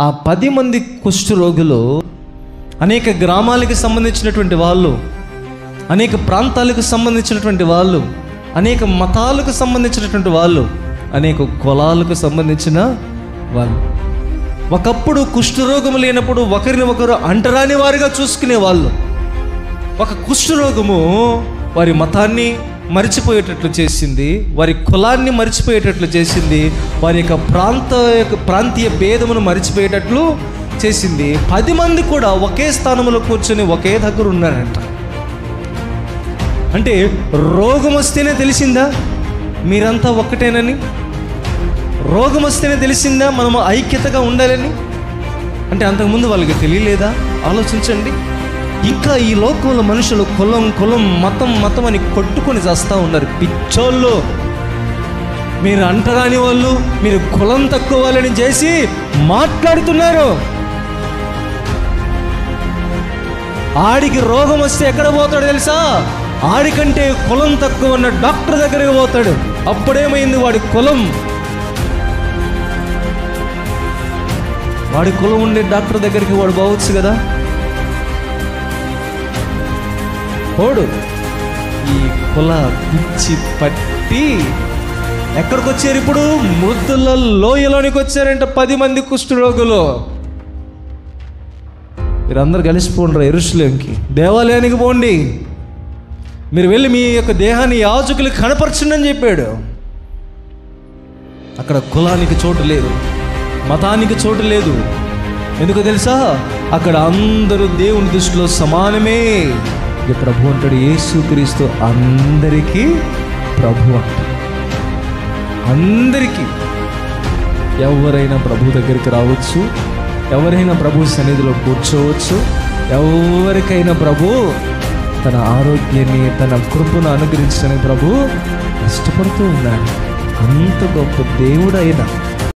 ఆ 10 మంది కుష్ఠరోగులు అనేక గ్రామాలకు సంబంధించినటువంటి వాళ్ళు, అనేక ప్రాంతాలకు సంబంధించినటువంటి వాళ్ళు, అనేక మతాలకు సంబంధించినటువంటి వాళ్ళు, అనేక కులాలకు సంబంధించిన వాళ్ళు. ఒకప్పుడు కుష్ఠరోగము లేనప్పుడు ఒకరిని ఒకరు అంటరాని వారిగా చూసుకునే వాళ్ళు. ఒక కుష్ఠరోగము వారి మతాన్ని మరిచిపోయేటట్లు చేసింది, వారి కులాన్ని మరిచిపోయేటట్లు చేసింది, వారి యొక్క ప్రాంతీయ భేదమును మరిచిపోయేటట్లు చేసింది. 10 మంది కూడా ఒకే స్థానంలో కూర్చొని ఒకే దగ్గర ఉన్నారంట. అంటే రోగం వస్తేనే తెలిసిందా మీరంతా ఒక్కటేనని? రోగం వస్తేనే తెలిసిందా మనము ఐక్యతగా ఉండాలని? అంటే అంతకుముందు వాళ్ళకి తెలియలేదా? ఆలోచించండి. ఇంకా ఈ లోకంలో మనుషులు కులం మతం అని కొట్టుకొని చేస్తూ ఉన్నారు. పిచ్చోళ్ళు, మీరు అంటరాని వాళ్ళు, మీరు కులం తక్కువ వాళ్ళని చేసి మాట్లాడుతున్నారు. ఆడికి రోగం వస్తే ఎక్కడ పోతాడు తెలుసా? ఆడికంటే కులం తక్కువ ఉన్న డాక్టర్ దగ్గరికి పోతాడు. అప్పుడేమైంది? వాడి కులం ఉండే డాక్టర్ దగ్గరికి వాడు పోవచ్చు కదా. పోడు. ఈ కుల పిచ్చి పట్టి ఎక్కడికి వచ్చారు ఇప్పుడు? మృతుల లోయలోనికి వచ్చారంట 10 మంది కుష్ఠరోగులు. మీరందరూ కలిసిపోండి యెరూషలేముకి, దేవాలయానికి పోండి. మీరు వెళ్ళి మీ యొక్క దేహాన్ని యాజకులకు కనపరచండి అని చెప్పాడు. అక్కడ కులానికి చోటు లేదు, మతానికి చోటు లేదు. ఎందుకు తెలుసా? అక్కడ అందరూ దేవుని దృష్టిలో సమానమే. ప్రభు అంటాడు, యేసుక్రీస్తు అందరికీ ప్రభు అంటాడు. అందరికీ. ఎవరైనా ప్రభు దగ్గరికి రావచ్చు, ఎవరైనా ప్రభు సన్నిధిలో కూర్చోవచ్చు, ఎవరికైనా ప్రభు తన ఆరోగ్యాన్ని, తన కృపను అనుగ్రహించడానికి ప్రభు ఇష్టపడుతూ ఉన్నాడు. అంత గొప్ప దేవుడు అయినా